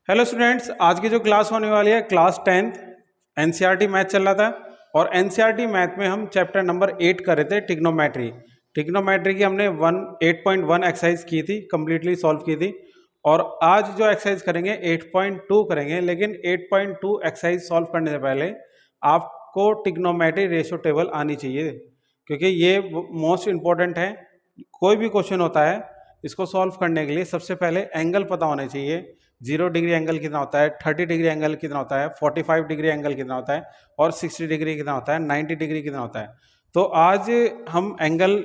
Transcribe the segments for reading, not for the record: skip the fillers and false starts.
Hello students, आज की जो क्लास होने वाली है क्लास 10th एनसीईआरटी मैथ चल रहा था और एनसीईआरटी मैथ में हम चैप्टर नंबर 8 कर रहे थे टिग्नोमेट्री की हमने 8.1 एक्सरसाइज की थी, कंप्लीटली सॉल्व की थी। और आज जो एक्सरसाइज करेंगे 8.2 करेंगे, लेकिन 8.2 एक्सरसाइज सॉल्व करने से पहले आपको टिग्नोमेट्री रेशियो टेबल आनी चाहिए, क्योंकि ये मोस्ट इंपॉर्टेंट है। कोई भी क्वेश्चन होता है इसको सॉल्व करने के लिए सबसे पहले एंगल पता होने चाहिए। 0 डिग्री एंगल कितना होता है, 30 डिग्री एंगल कितना होता है, 45 डिग्री एंगल कितना होता है और 60 डिग्री कितना होता है, 90 डिग्री कितना होता है। तो आज हम एंगल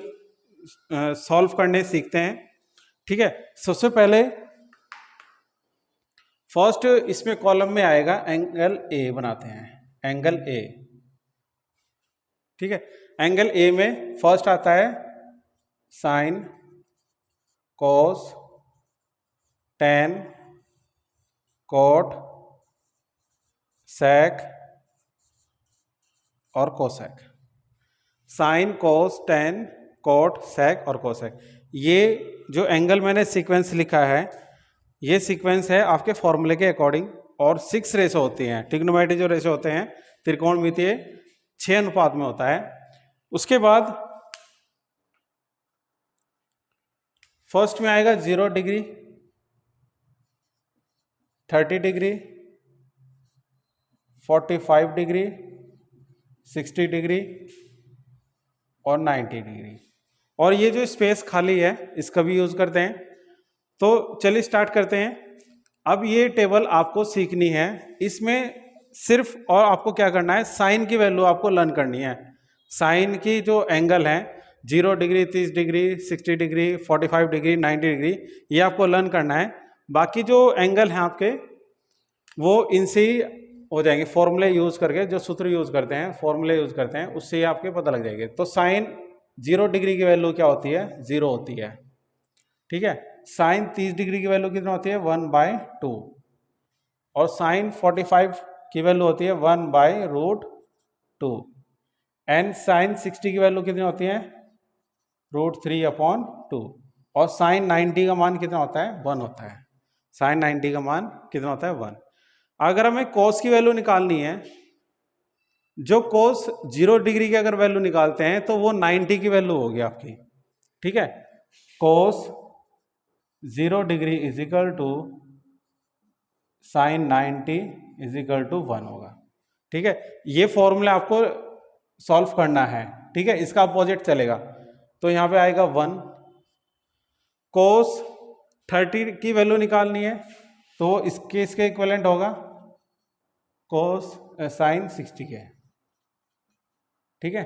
सॉल्व करने सीखते हैं। ठीक है, सबसे पहले फर्स्ट इसमें कॉलम में आएगा एंगल ए, बनाते हैं एंगल ए। ठीक है, एंगल ए में फर्स्ट आता है sine, cos, tan, cot, sec और cosec. Sine, cos, tan, cot, sec और कोसेक, ये जो एंगल मैंने सीक्वेंस लिखा है ये सीक्वेंस है आपके फॉर्मूले के अकॉर्डिंग। और 6 रेशो होती हैं ट्रिग्नोमेट्री, जो रेशो होते हैं त्रिकोणमितीय 6 अनुपात में होता है। उसके बाद फर्स्ट में आएगा 0 डिग्री, 30 डिग्री, 45 डिग्री, 60 डिग्री और 90 डिग्री। और ये जो स्पेस खाली है इसका भी यूज करते हैं। तो चलिए स्टार्ट करते हैं। अब ये टेबल आपको सीखनी है, इसमें सिर्फ और आपको क्या करना है, साइन की वैल्यू आपको लर्न करनी है। साइन की जो एंगल है 0 degree, 30 degree, 60 degree, 45 degree, 90 degree, ये आपको लर्न करना है। बाकी जो एंगल हैं आपके वो इनसे ही हो जाएंगे, फॉर्मूले यूज करके, जो सूत्र यूज करते हैं, फॉर्मूले यूज करते हैं, उससे ही आपके पता लग जाएंगे। तो साइन 0 डिग्री की वैल्यू क्या होती है, 0 होती है। ठीक है, साइन 30 डिग्री की वैल्यू कितना होती है, 1/2। और साइन 45 की वैल्यू होती है 1/√2। एंड साइन 60 की वैल्यू कितनी होती है, √3/2। और साइन 90 का मान कितना होता है, 1 होता है। साइन 90 का मान कितना होता है, 1। अगर हमें कोस की वैल्यू निकालनी है, जो कोस 0 डिग्री की अगर वैल्यू निकालते हैं तो वो 90 की वैल्यू होगी आपकी। ठीक है, cos 0 degree is equal to sine 90 is equal to 1 होगा। ठीक है, ये फॉर्मूला आपको सॉल्व करना है। ठीक है, इसका अपोजिट चलेगा तो यहां पे आएगा 1। कोस 30 की वैल्यू निकालनी है तो इसके इक्विवेलेंट होगा कोस साइन 60 के। ठीक है,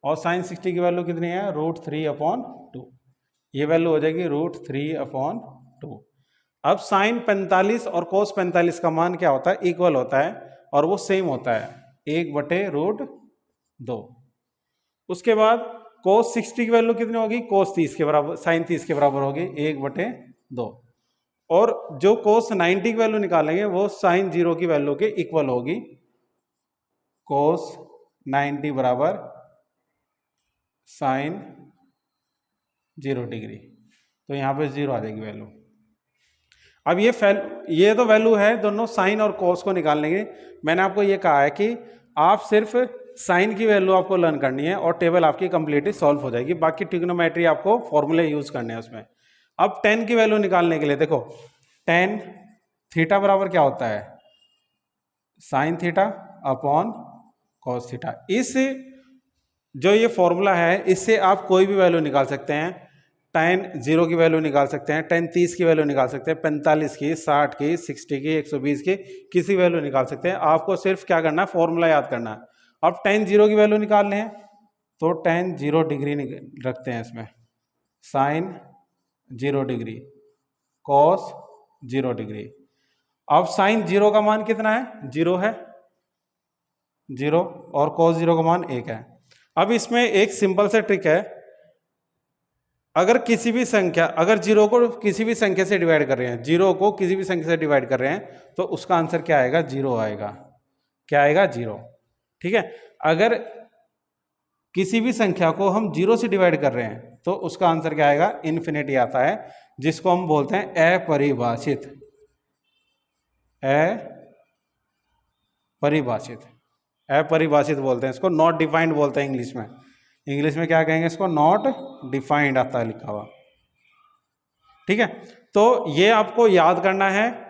और साइन 60 की वैल्यू कितनी है, √3/2। ये वैल्यू हो जाएगी √3/2। अब साइन 45 और कोस 45 का मान क्या होता है, इक्वल होता है और वो सेम होता है 1/√2। उसके बाद कोस 60 की वैल्यू कितनी होगी, कोस 30 के बराबर, साइन 30 के बराबर होगी 1/2। और जो कोस 90 की वैल्यू निकालेंगे वो साइन 0 की वैल्यू के इक्वल होगी, कोस 90 बराबर साइन 0 डिग्री। तो यहां पे 0 आ जाएगी वैल्यू। अब ये तो वैल्यू है दोनों साइन और कोस को निकालने की। मैंने आपको ये कहा है कि आप सिर्फ साइन की वैल्यू आपको लर्न करनी है और टेबल आपकी कंप्लीटली सॉल्व हो जाएगी। बाकी ट्रिग्नोमेट्री आपको फॉर्मूले यूज करने हैं उसमें। अब टेन की वैल्यू निकालने के लिए देखो, टेन थीटा बराबर क्या होता है, sine theta upon cos theta. इस जो ये फॉर्मूला है इससे आप कोई भी वैल्यू निकाल सकते हैं। टेन 0 की वैल्यू निकाल सकते हैं, टेन 30 की वैल्यू निकाल सकते हैं, 45 की, 60 की, 60 की, 120 की, किसी वैल्यू निकाल सकते हैं। आपको सिर्फ क्या करना है, फॉर्मूला याद करना है। अब टेन 0 की वैल्यू निकालने हैं तो टेन 0 डिग्री रखते हैं इसमें, साइन 0 डिग्री, कॉस 0 डिग्री। अब साइन 0 का मान कितना है, 0 है, 0, और कॉस 0 का मान 1 है। अब इसमें एक सिंपल सा ट्रिक है, अगर किसी भी संख्या, अगर 0 को किसी भी संख्या से डिवाइड कर रहे हैं, 0 को किसी भी संख्या से डिवाइड कर रहे हैं तो उसका आंसर क्या आएगा, 0 आएगा। क्या आएगा, 0। ठीक है, अगर किसी भी संख्या को हम 0 से डिवाइड कर रहे हैं तो उसका आंसर क्या आएगा, इन्फिनिटी आता है, जिसको हम बोलते हैं अपरिभाषित। अपरिभाषित, अपरिभाषित बोलते हैं इसको, नॉट डिफाइंड बोलते हैं इंग्लिश में। इंग्लिश में क्या कहेंगे इसको? नॉट डिफाइंड आता है लिखा हुआ। ठीक है, तो ये आपको याद करना है।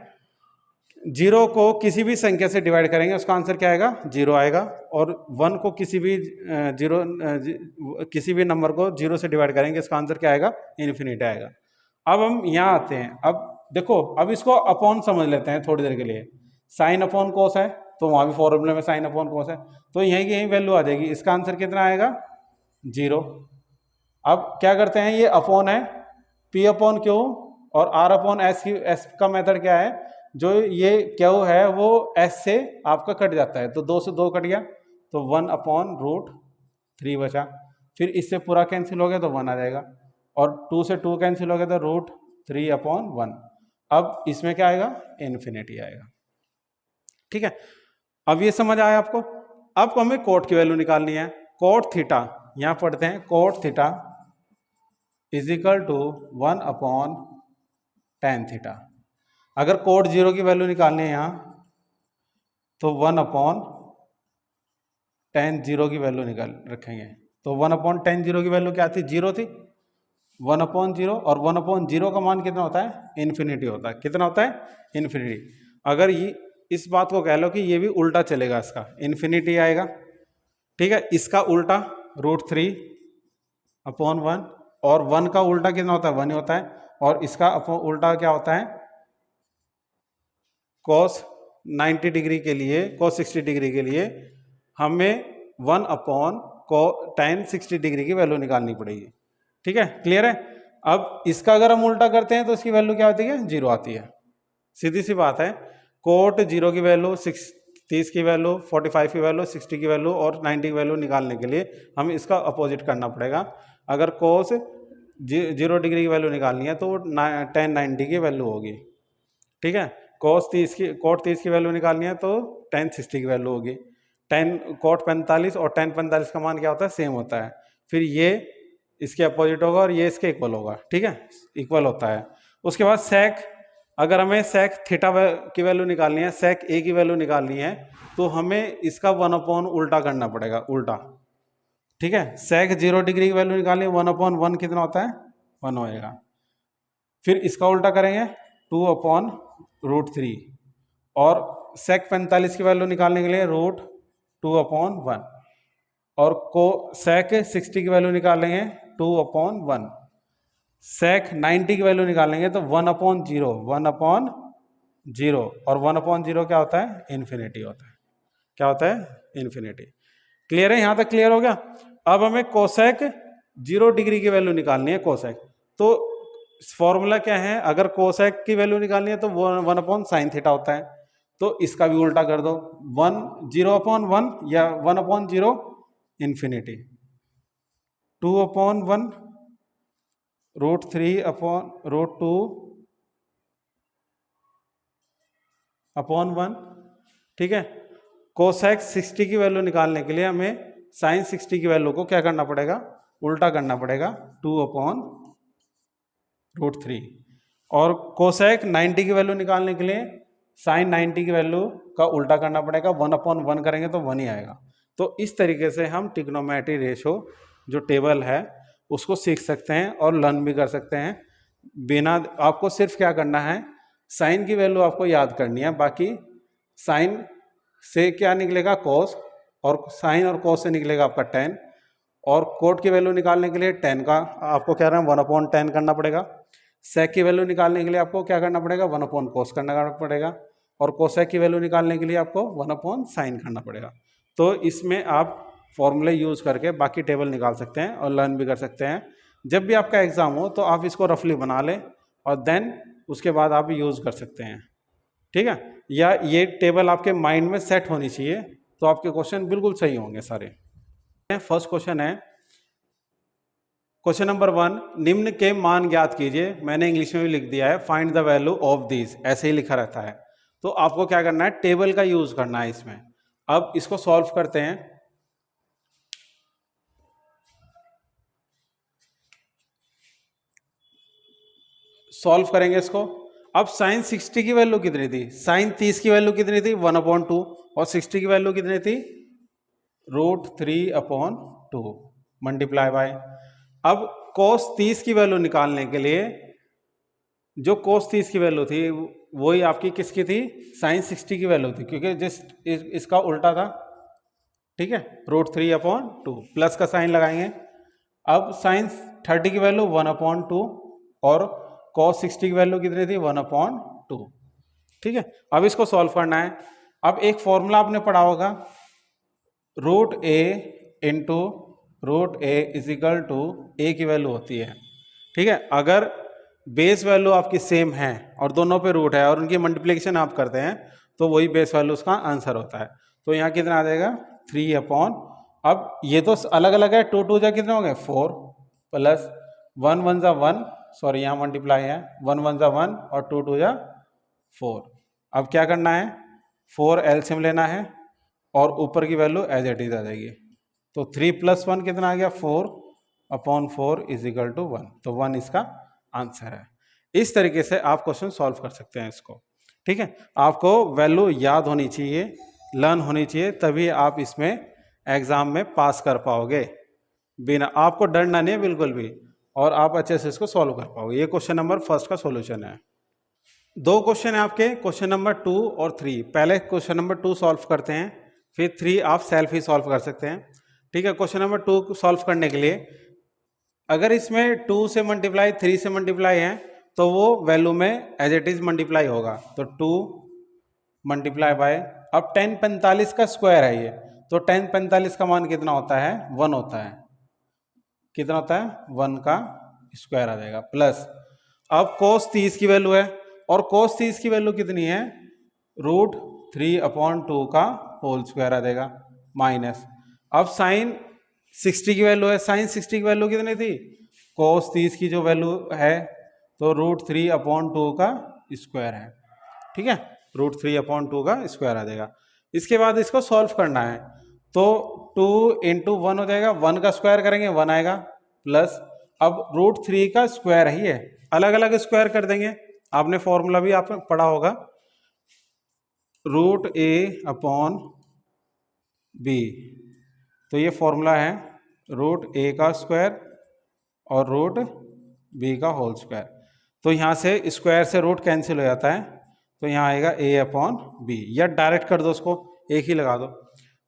जीरो को किसी भी संख्या से डिवाइड करेंगे उसका आंसर क्या आएगा? जीरो आएगा। और वन को किसी भी किसी भी नंबर को जीरो से डिवाइड करेंगे इसका आंसर क्या आएगा? इन्फिनिटी आएगा। अब हम यहाँ आते हैं। अब देखो, अब इसको अपॉन समझ लेते हैं थोड़ी देर के लिए। साइन अपॉन कोस है, तो वहां भी फॉर्मूले में साइन अपॉन कोस है, तो यहीं की यही वैल्यू आ जाएगी। इसका आंसर कितना आएगा? जीरो। अब क्या करते हैं, ये अपॉन है, पी अपॉन क्यू और आर अपॉन एस की, एस का मेथड क्या है? जो ये क्यू है वो एस से आपका कट जाता है, तो दो से दो कट गया, तो वन अपॉन रूट थ्री बचा। फिर इससे पूरा कैंसिल हो गया तो वन आ जाएगा, और टू से टू कैंसिल हो गया तो रूट थ्री अपॉन वन। अब इसमें क्या आएगा? इन्फिनिटी आएगा। ठीक है, अब ये समझ आया आपको? अब हमें कोट की वैल्यू निकालनी है। कोट थीटा, यहां पढ़ते हैं, cot theta is equal to one upon tan theta. अगर कोट जीरो की वैल्यू निकालनी है यहां, तो वन अपॉन टेन जीरो की वैल्यू निकाल रखेंगे। तो वन अपॉन टेन जीरो की वैल्यू क्या थी? जीरो थी। वन अपॉन जीरो, और वन अपॉन जीरो का मान कितना होता है? इन्फिनिटी होता है। कितना होता है? इन्फिनिटी। अगर ये इस बात को कह लो कि ये भी उल्टा चलेगा, इसका इन्फिनिटी आएगा। ठीक है, इसका उल्टा रूट थ्री अपॉन वन, और वन का उल्टा कितना होता है? वन ही होता है। और इसका उल्टा क्या होता है? cos 90 डिग्री के लिए, cos 60 डिग्री के लिए हमें वन अपॉन tan 60 डिग्री की वैल्यू निकालनी पड़ेगी। ठीक है, क्लियर है? अब इसका अगर हम उल्टा करते हैं तो इसकी वैल्यू क्या आती है? जीरो आती है। सीधी सी बात है, कोट जीरो की वैल्यू, 30 की वैल्यू, 45 की वैल्यू, 60 की वैल्यू और 90 की वैल्यू निकालने के लिए हमें इसका अपोजिट करना पड़ेगा। अगर कोस जीरो डिग्री की वैल्यू निकालनी है तो tan 90 की वैल्यू होगी। ठीक है, कोट 30 की वैल्यू निकालनी है तो tan 60 की वैल्यू होगी। कोट 45 और tan 45 का मान क्या होता है? सेम होता है। फिर ये इसके अपोजिट होगा और ये इसके इक्वल होगा। ठीक है, इक्वल होता है। उसके बाद सेक, अगर हमें सेक थीटा की वैल्यू निकालनी है, सेक ए की वैल्यू निकालनी है, तो हमें इसका वन अपॉन उल्टा करना पड़ेगा, उल्टा। ठीक है, सेक जीरो डिग्री की वैल्यू निकालनी है, वन अपॉन वन कितना होता है? वन होएगा। फिर इसका उल्टा करेंगे, टू अपॉन रूट थ्री, और सेक 45 की वैल्यू निकालने के लिए रूट टू अपॉन वन, और को सेक 60 की वैल्यू निकालेंगे टू अपॉन वन, सेक 90 की वैल्यू निकालेंगे तो one upon zero, one upon zero, और वन अपॉन जीरो क्या होता है? इन्फिनिटी होता है। क्या होता है? इन्फिनिटी। क्लियर है? यहां तक क्लियर हो गया? अब हमें कोसेक जीरो डिग्री की वैल्यू निकालनी है, कोसेक। तो फॉर्मूला क्या है? अगर कोसेक की वैल्यू निकालनी है तो वन अपॉन साइन थीटा होता है। तो इसका भी उल्टा कर दो, वन जीरो अपॉन वन या one upon zero infinity, two upon one root three upon root two upon one. ठीक है, कोसेक 60 की वैल्यू निकालने के लिए हमें साइन 60 की वैल्यू को क्या करना पड़ेगा? उल्टा करना पड़ेगा, टू अपॉन रूट थ्री। और कोसेक 90 की वैल्यू निकालने के लिए साइन 90 की वैल्यू का उल्टा करना पड़ेगा, वन अपॉन वन करेंगे तो वन ही आएगा। तो इस तरीके से हम ट्रिग्नोमेट्री रेशो जो टेबल है उसको सीख सकते हैं और लर्न भी कर सकते हैं। बिना, आपको सिर्फ क्या करना है, साइन की वैल्यू आपको याद करनी है। बाकी साइन से क्या निकलेगा? कॉस, और साइन और कॉस से निकलेगा आपका टेन, और कोट की वैल्यू निकालने के लिए टेन का आपको क्या रहा है? वन अपॉन टेन करना पड़ेगा। सेक की वैल्यू निकालने के लिए आपको क्या करना पड़ेगा? वन अपॉन कोस करना पड़ेगा। और कोसेक की वैल्यू निकालने के लिए आपको वन अपॉन साइन करना पड़ेगा। तो इसमें आप फॉर्मूले यूज करके बाकी टेबल निकाल सकते हैं और लर्न भी कर सकते हैं। जब भी आपका एग्जाम हो तो आप इसको रफली बना लें और देन उसके बाद आप यूज कर सकते हैं। ठीक है, या ये टेबल आपके माइंड में सेट होनी चाहिए, तो आपके क्वेश्चन बिल्कुल सही होंगे सारे। फर्स्ट क्वेश्चन है, क्वेश्चन नंबर वन, निम्न के मान ज्ञात कीजिए। मैंने इंग्लिश में भी लिख दिया है, find the value of this, ऐसे ही लिखा रहता है। तो आपको क्या करना है? टेबल का यूज करना है इसमें। अब इसको सॉल्व करते हैं। सॉल्व करेंगे इसको। अब साइन 60 की वैल्यू कितनी थी? साइन 30 की वैल्यू कितनी थी? 1/2 और 60 की वैल्यू कितनी थी? √3/2 मल्टीप्लाई बाय। अब cos 30 की वैल्यू निकालने के लिए जो cos 30 की वैल्यू थी वही आपकी किसकी थी? साइन 60 की वैल्यू थी, क्योंकि इसका उल्टा था, ठीक है। √3/2 प्लस का साइन लगाएंगे। अब साइन 30 की वैल्यू 1/2 और cos 60 की वैल्यू कितनी थी? 1/2, ठीक है। अब इसको सॉल्व करना है। अब एक फॉर्मूला आपने पढ़ा होगा, √a into √a is equal to a की वैल्यू होती है, ठीक है। अगर बेस वैल्यू आपकी सेम है और दोनों पे रूट है और उनकी मल्टीप्लिकेशन आप करते हैं तो वही बेस वैल्यू उसका आंसर होता है। तो यहाँ कितना आ जाएगा? 3 अब ये तो अलग अलग है, 2 2 जा कितने हो गए? 4 प्लस 1 1 जा 1, सॉरी यहाँ मल्टीप्लाई है, 1 1 जा 1 और 2 2 जा 4। अब क्या करना है? 4 एलसीएम लेना है और ऊपर की वैल्यू एज इट इज आ जाएगी। तो 3 + 1 कितना आ गया? 4/4 इज इक्वल टू 1। तो 1 इसका आंसर है। इस तरीके से आप क्वेश्चन सॉल्व कर सकते हैं इसको, ठीक है। आपको वैल्यू याद होनी चाहिए, लर्न होनी चाहिए, तभी आप इसमें एग्जाम में पास कर पाओगे। बिना आपको डरना नहीं है बिल्कुल भी, और आप अच्छे से इसको सॉल्व कर पाओगे। ये क्वेश्चन नंबर फर्स्ट का सॉल्यूशन है। 2 क्वेश्चन है आपके, क्वेश्चन नंबर 2 और 3। पहले क्वेश्चन नंबर 2 सॉल्व करते हैं, फिर 3 आप सेल्फ ही सॉल्व कर सकते हैं, ठीक है। क्वेश्चन नंबर 2 सॉल्व करने के लिए अगर इसमें 2 से मल्टीप्लाई 3 से मल्टीप्लाई है तो वो वैल्यू में एज इट इज मल्टीप्लाई होगा। तो 2 मल्टीप्लाई बाय, अब 1045 का स्क्वायर है ये, तो 1045 का मान कितना होता है? 1 होता है। कितना होता है? 1 का स्क्वायर आ जाएगा। प्लस अब cos 30 की वैल्यू है और cos 30 की वैल्यू कितनी है? √3/2 का होल स्क्वायर आ जाएगा। माइनस अब साइन 60 की वैल्यू है, साइन 60 की वैल्यू कितनी थी? cos 30 की जो वैल्यू है तो √3/2 का स्क्वायर है, ठीक है। √3/2 का स्क्वायर आ जाएगा। इसके बाद इसको सॉल्व करना है, तो 2 × 1 हो जाएगा, 1 का स्क्वायर करेंगे 1 आएगा, प्लस अब √3 का स्क्वायर ही है, अलग अलग स्क्वायर कर देंगे। आपने फॉर्मूला भी आपने पढ़ा होगा, √a/b। तो ये फॉर्मूला है √a का स्क्वायर और √b का होल स्क्वायर। तो यहाँ से स्क्वायर से रूट कैंसिल हो जाता है, तो यहाँ आएगा a/b, या डायरेक्ट कर दो उसको, एक ही लगा दो।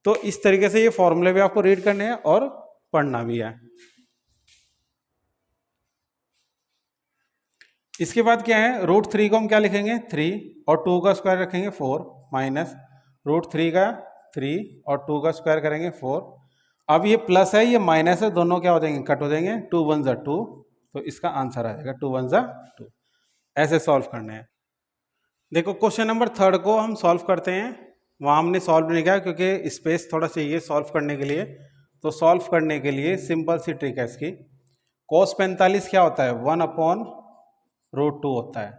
तो इस तरीके से ये फॉर्मूले भी आपको रीड करने हैं और पढ़ना भी है। इसके बाद क्या है? √3 को हम क्या लिखेंगे? 3 और 2 का स्क्वायर रखेंगे 4, माइनस √3 का 3 और 2 का स्क्वायर करेंगे 4। अब ये प्लस है ये माइनस है, दोनों क्या हो जाएंगे? कट हो जाएंगे, 2 1 जा 2, तो इसका आंसर आ जाएगा 2 1 जा 2। ऐसे सॉल्व करने हैं। देखो क्वेश्चन नंबर 3 को हम सॉल्व करते हैं। वहाँ हमने सॉल्व नहीं किया क्योंकि स्पेस थोड़ा चाहिए सॉल्व करने के लिए। तो सॉल्व करने के लिए सिंपल सी ट्रिक है इसकी। cos 45 क्या होता है? 1/√2 होता है,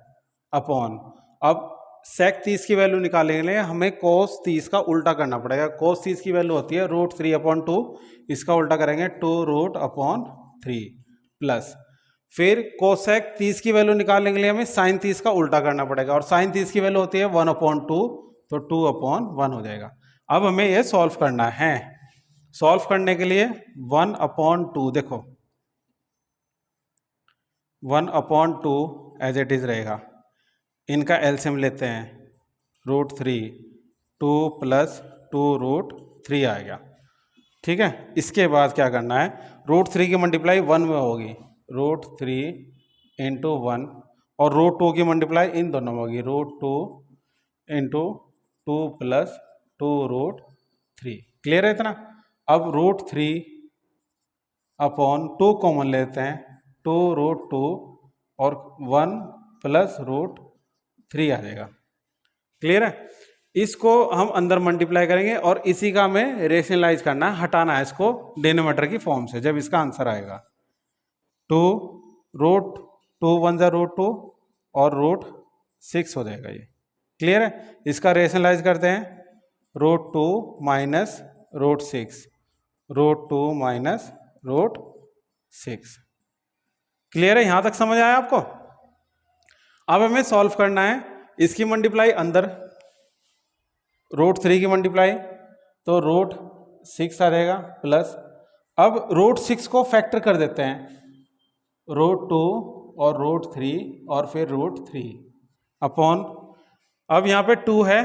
अपॉन। अब sec 30 की वैल्यू निकालने के लिए हमें cos 30 का उल्टा करना पड़ेगा। cos 30 की वैल्यू होती है √3/2, इसका उल्टा करेंगे 2√3, प्लस फिर कोसेक 30 की वैल्यू निकालने के लिए हमें साइन 30 का उल्टा करना पड़ेगा, और साइन 30 की वैल्यू होती है 1/2, तो 2/1 हो जाएगा। अब हमें ये सॉल्व करना है। सॉल्व करने के लिए 1/2, देखो 1/2 एज इट इज रहेगा। इनका एलसीएम लेते हैं, √3, 2 + 2√3 आएगा, ठीक है। इसके बाद क्या करना है? √3 की मल्टीप्लाई 1 में होगी, √3 × 1, और √2 की मल्टीप्लाई इन दोनों में होगी, √2 × 2 + 2√3। क्लियर है इतना? अब √3/2 कॉमन लेते हैं, 2√2 और 1 + √3 आ जाएगा। क्लियर है? इसको हम अंदर मल्टीप्लाई करेंगे और इसी का हमें रेशनलाइज करना है, हटाना है इसको डिनोमिनेटर की फॉर्म से, जब इसका आंसर आएगा। 2√2 1 जा √2 और √6 हो जाएगा ये। क्लियर है? इसका रेशनलाइज करते हैं, √2 - √6, √2 - √6। क्लियर है? यहां तक समझ आया आपको? अब हमें सॉल्व करना है इसकी मल्टीप्लाई अंदर, √3 की मल्टीप्लाई, तो √6 आ जाएगा प्लस, अब √6 को फैक्टर कर देते हैं, √2 और √3 और फिर √3 अपॉन, अब यहाँ पे 2 है,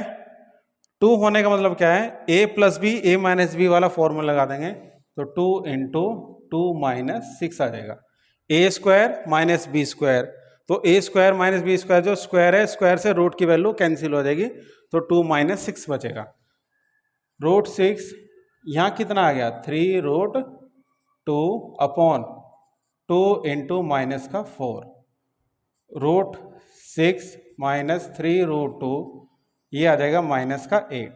2 होने का मतलब क्या है, a plus b, a minus b वाला फॉर्मूला लगा देंगे, तो 2 इंटू 2 माइनस 6 आ जाएगा, a square minus b square, तो a square minus b square, जो स्क्वायर है स्क्वायर से रूट की वैल्यू कैंसिल हो जाएगी, तो 2 माइनस 6 बचेगा, √6 यहाँ कितना आ गया 3√2 अपॉन 2 इंटू माइनस का 4, √6 माइनस 3√2, ये आ जाएगा माइनस का 8।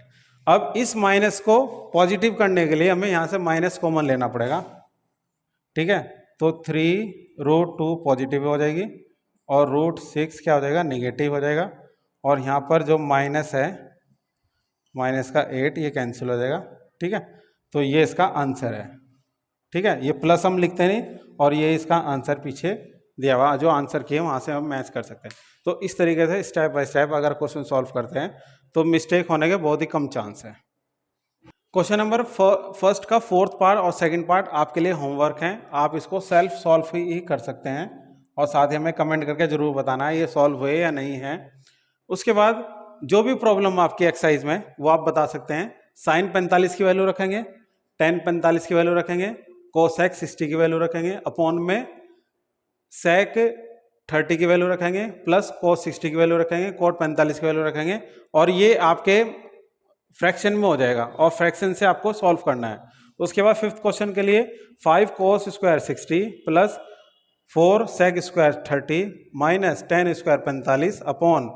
अब इस माइनस को पॉजिटिव करने के लिए हमें यहाँ से माइनस कॉमन लेना पड़ेगा, ठीक है, तो 3√2 पॉजिटिव हो जाएगी और √6 क्या हो जाएगा, निगेटिव हो जाएगा, और यहाँ पर जो माइनस है माइनस का 8 ये कैंसिल हो जाएगा, ठीक है, तो ये इसका आंसर है, ठीक है, ये प्लस हम लिखते नहीं और ये इसका आंसर पीछे दिया हुआ, जो आंसर किए वहाँ से हम मैच कर सकते हैं। तो इस तरीके से स्टेप बाय स्टेप अगर क्वेश्चन सॉल्व करते हैं तो मिस्टेक होने के बहुत ही कम चांस है। क्वेश्चन नंबर फर्स्ट का 4th पार्ट और 2nd पार्ट आपके लिए होमवर्क है, आप इसको सेल्फ सॉल्व ही कर सकते हैं और साथ ही हमें कमेंट करके जरूर बताना है ये सॉल्व हुए या नहीं है। उसके बाद जो भी प्रॉब्लम आपकी एक्सरसाइज में वो आप बता सकते हैं, साइन 45 की वैल्यू रखेंगे, टेन 45 की वैल्यू रखेंगे, कोसेक 60 की वैल्यू रखेंगे, अपॉन में सेक 30 की वैल्यू रखेंगे, प्लस कोस 60 की वैल्यू रखेंगे, कोट 45 की वैल्यू रखेंगे, और ये आपके फ्रैक्शन में हो जाएगा और फ्रैक्शन से आपको सॉल्व करना है। उसके बाद 5th क्वेश्चन के लिए 5 cos square 60 plus 4 sec square 30 minus tan square 45 upon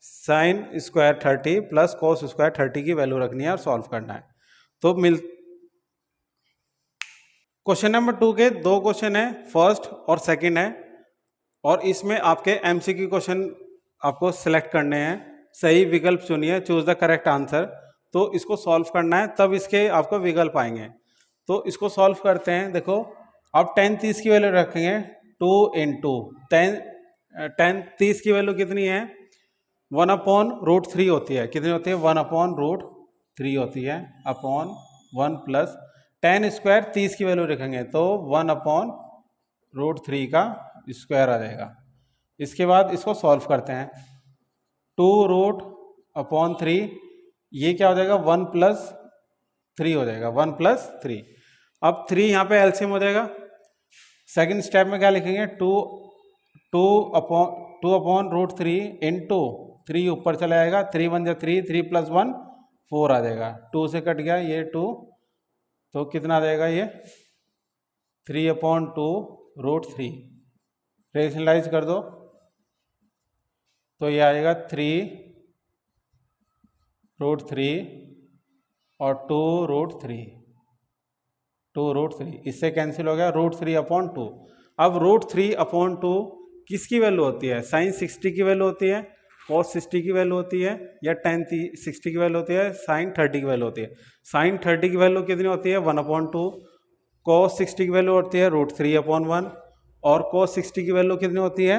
sine square 30 plus cos square 30 की वैल्यू रखनी है और सॉल्व करना है। तो क्वेश्चन नंबर 2 के 2 क्वेश्चन है, फर्स्ट और सेकंड है, और इसमें आपके एमसीक्यू क्वेश्चन आपको सिलेक्ट करने हैं, सही विकल्प चुनिए, चूज द करेक्ट आंसर, तो इसको सॉल्व करना है तब इसके आपको विकल्प आएंगे। तो इसको सॉल्व करते हैं, देखो अब 10 30 की वैल्यू रखेंगे, 2 इंटू 10 30 की वैल्यू कितनी है, 1/√3 होती है, कितनी होती है 1/√3 होती है, अपॉन 1 प्लस 10 स्क्वायर 30 की वैल्यू रखेंगे तो 1/√3 का स्क्वायर आ जाएगा। इसके बाद इसको सॉल्व करते हैं, 2√3, ये क्या हो जाएगा 1 + 3 हो जाएगा, 1 + 3। अब 3 यहाँ पे एलसीएम हो जाएगा। सेकंड स्टेप में क्या लिखेंगे, 2/√3 इंटू 3 ऊपर चला जाएगा, 3 × 1 = 3, 3 + 1 4 आ जाएगा, 2 से कट गया ये 2, तो कितना आ जाएगा ये 3/2√3, रेशनलाइज कर दो तो ये आएगा 3√3 और 2√3, इससे कैंसिल हो गया, √3/2। अब √3/2 किसकी वैल्यू होती है, साइन 60 की वैल्यू होती है, कॉस 60 की वैल्यू होती है, या टेन 60 की वैल्यू होती है, साइन 30 की वैल्यू होती है। साइन 30 की वैल्यू कितनी होती है 1/2, कॉस 60 की वैल्यू होती है √3/1, और कॉस 60 की वैल्यू कितनी होती है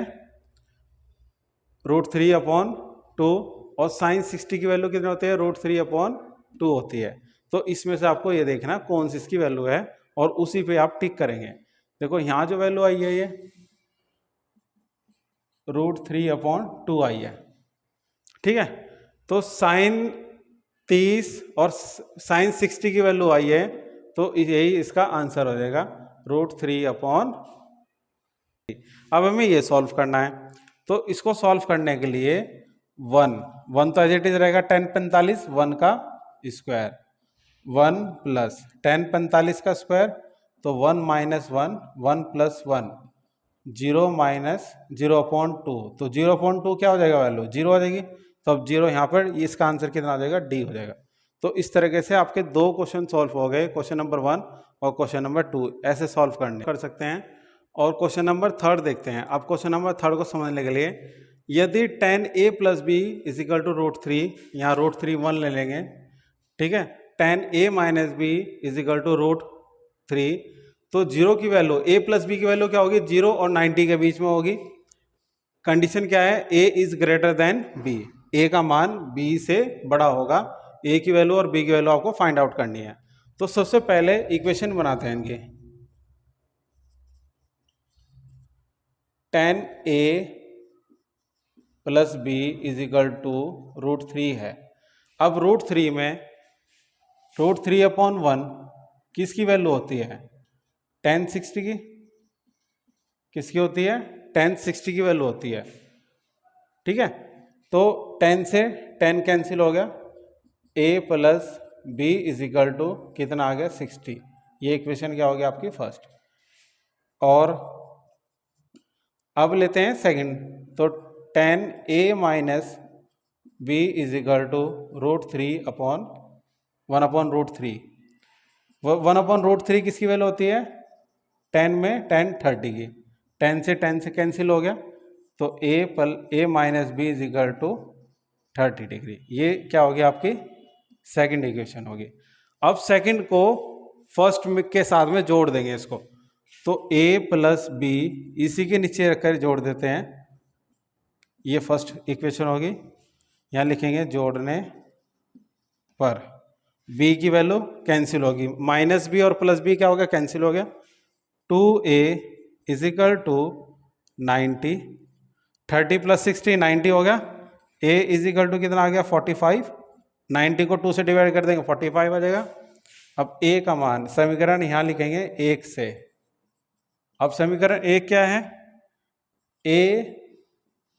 √3/2, और साइन 60 की वैल्यू कितनी होती है √3/2 होती है। तो इसमें से आपको ये देखना कौन सी इसकी वैल्यू है और उसी पे आप टिक करेंगे। देखो यहाँ जो वैल्यू आई है ये √3/2 आई है, ठीक है, तो साइन 30 और साइन 60 की वैल्यू आई है, तो यही इसका आंसर हो जाएगा √3/। अब हमें ये सॉल्व करना है, तो इसको सॉल्व करने के लिए 1 तो एज इट इज रहेगा, 10 45 1 का स्क्वायर, 1 + 10 45 का स्क्वायर, तो 1 - 1 1 + 1 0 - 0/2, तो 0/2 क्या हो जाएगा वैल्यू 0 हो जाएगी, तो अब 0 यहाँ पर इसका आंसर कितना आ जाएगा डी हो जाएगा। तो इस तरीके से आपके 2 क्वेश्चन सॉल्व हो गए, क्वेश्चन नंबर 1 और क्वेश्चन नंबर 2, ऐसे सॉल्व कर सकते हैं। और क्वेश्चन नंबर 3 देखते हैं। अब क्वेश्चन नंबर 3 को समझने के लिए, यदि 10a + b = √3, यहाँ √3 1 ले लेंगे, ठीक है, 10a - b = √3, तो 0 की वैल्यू a + b की वैल्यू क्या होगी 0 और 90 के बीच में होगी, कंडीशन क्या है, ए इज ग्रेटर देन बी, ए का मान बी से बड़ा होगा, ए की वैल्यू और बी की वैल्यू आपको फाइंड आउट करनी है। तो सबसे पहले इक्वेशन बनाते हैं इनके, tan a plus b is equal to √3 है। अब √3 में √3/1 किसकी वैल्यू होती है, tan 60 की, किसकी होती है, tan 60 की वैल्यू होती है। ठीक है, तो tan से tan कैंसिल हो गया, a plus b is equal to कितना आ गया 60। ये इक्वेशन क्या हो गया आपकी फर्स्ट। और अब लेते हैं सेकंड, तो tan a minus b is equal to √3/1/√3। 1/√3 किसकी वैल्यू होती है, tan में tan 30 की, tan से कैंसिल हो गया, तो a minus b is equal to 30 degree. ये क्या होगी आपकी सेकंड इक्वेशन होगी। अब सेकंड को फर्स्ट के साथ में जोड़ देंगे इसको, तो a प्लस बी इसी के नीचे रखकर जोड़ देते हैं, ये फर्स्ट इक्वेशन होगी। यहाँ लिखेंगे जोड़ने पर b की वैल्यू कैंसिल होगी, माइनस बी और प्लस बी क्या हो गया, कैंसिल हो गया। 2a is equal to 90, 30 plus 60 90 हो गया, a इज इक्वल टू कितना आ गया 45, 90 को 2 से डिवाइड कर देंगे 45 आ जाएगा। अब a का मान समीकरण यहाँ लिखेंगे 1 से। अब समीकरण 1 क्या है, a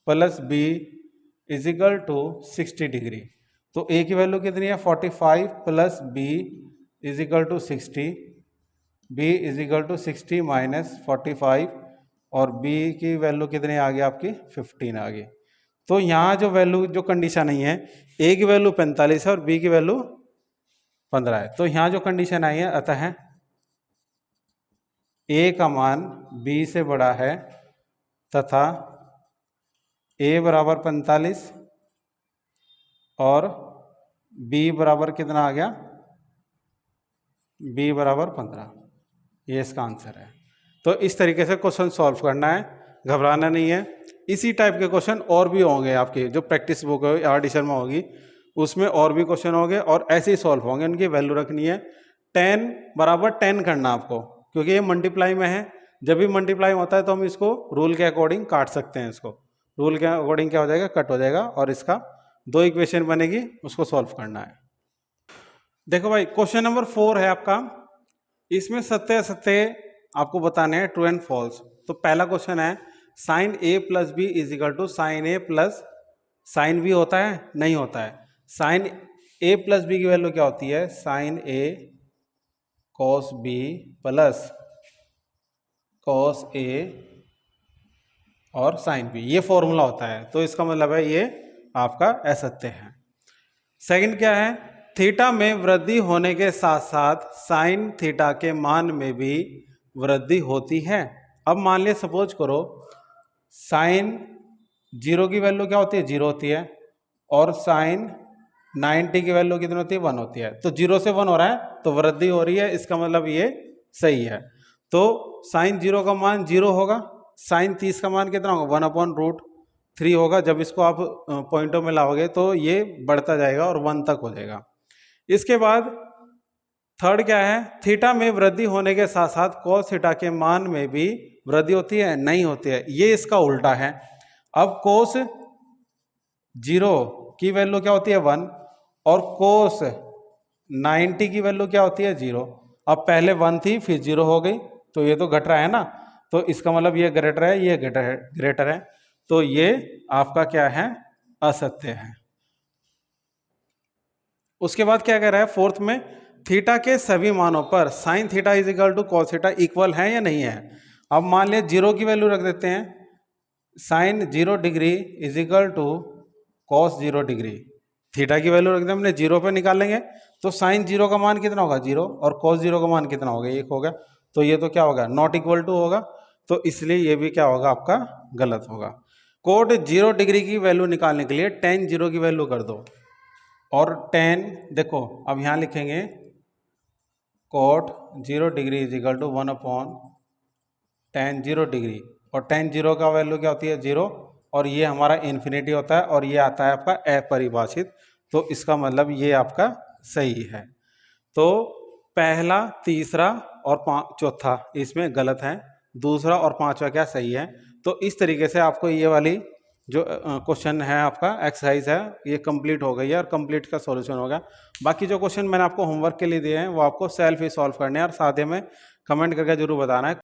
plus b is equal to 60 degree, तो a की वैल्यू कितनी है 45 plus b is equal to 60, b is equal to 60 minus 45, और b की वैल्यू कितनी आ गई आपकी 15 आ गई। तो यहाँ जो वैल्यू जो कंडीशन नहीं है, a की वैल्यू 45 है और b की वैल्यू 15 है, तो यहाँ जो कंडीशन आई है अतः a का मान b से बड़ा है तथा a बराबर 45 और b बराबर कितना आ गया, b बराबर 15। ये इसका आंसर है। तो इस तरीके से क्वेश्चन सॉल्व करना है, घबराना नहीं है। इसी टाइप के क्वेश्चन और भी होंगे आपके, जो प्रैक्टिस बुक आर.डी. शर्मा होगी उसमें और भी क्वेश्चन होंगे और ऐसे ही सॉल्व होंगे। उनकी वैल्यू रखनी है, 10 बराबर 10 करना आपको, क्योंकि ये मल्टीप्लाई में है। जब भी मल्टीप्लाई होता है तो हम इसको रूल के अकॉर्डिंग काट सकते हैं, इसको रूल के अकॉर्डिंग क्या हो जाएगा, कट हो जाएगा, और इसका 2 इक्वेशन बनेगी, उसको सॉल्व करना है। देखो भाई क्वेश्चन नंबर 4 है आपका, इसमें सत्य असत्य आपको बताने हैं, ट्रू एंड फॉल्स। तो पहला क्वेश्चन है sine a plus b is equal to sine a plus sine b होता है, नहीं होता है। साइन a प्लस बी की वैल्यू क्या होती है, sine a cos b plus cos a और साइन बी, ये फॉर्मूला होता है। तो इसका मतलब है ये आपका असत्य है। सेकंड क्या है, थीटा में वृद्धि होने के साथ साथ साइन थीटा के मान में भी वृद्धि होती है। अब मान लिया सपोज करो साइन 0 की वैल्यू क्या होती है, 0 होती है, और साइन 90 की वैल्यू कितनी होती है, 1 होती है। तो 0 से 1 हो रहा है तो वृद्धि हो रही है, इसका मतलब ये सही है। तो साइन 0 का मान 0 होगा, साइन 30 का मान कितना होगा 1/√3 होगा। जब इसको आप पॉइंटों में लाओगे तो ये बढ़ता जाएगा और 1 तक हो जाएगा। इसके बाद थर्ड क्या है, थीटा में वृद्धि होने के साथ साथ कॉस थीटा के मान में भी वृद्धि होती है, नहीं होती है, ये इसका उल्टा है। अब कोस 0 की वैल्यू क्या होती है 1 और कोस 90 की वैल्यू क्या होती है 0। अब पहले 1 थी फिर 0 हो गई, तो ये तो घट रहा है ना, तो इसका मतलब ये ग्रेटर है, ये ग्रेटर है, तो ये आपका क्या है, असत्य है। उसके बाद क्या कह रहा है फोर्थ में, थीटा के सभी मानों पर sine theta is equal to cos theta equal है या नहीं है। अब मान लिया 0 की वैल्यू रख देते हैं, sine 0 degree is equal to cos 0 degree, theta की वैल्यू रख दें हमने 0 पे निकालेंगे, तो साइन 0 का मान कितना होगा 0 और कॉस 0 का मान कितना होगा 1 होगा, तो ये तो क्या होगा नॉट इक्वल टू होगा, तो इसलिए ये भी क्या होगा आपका गलत होगा। कोट 0 डिग्री की वैल्यू निकालने के लिए tan 0 की वैल्यू कर दो, और tan देखो अब यहाँ लिखेंगे cot 0 degree is equal to 1/tan 0 degree, और tan 0 का वैल्यू क्या होती है 0, और ये हमारा इन्फिनिटी होता है और ये आता है आपका अपरिभाषित। तो इसका मतलब ये आपका सही है। तो पहला, तीसरा और चौथा इसमें गलत है, दूसरा और पांचवा क्या सही है। तो इस तरीके से आपको ये वाली जो क्वेश्चन है आपका एक्सरसाइज है ये कंप्लीट हो गई है और कंप्लीट का सॉल्यूशन हो गया। बाकी जो क्वेश्चन मैंने आपको होमवर्क के लिए दिए हैं वो आपको सेल्फ ही सॉल्व करने हैं और साथ ही में कमेंट करके जरूर बताना है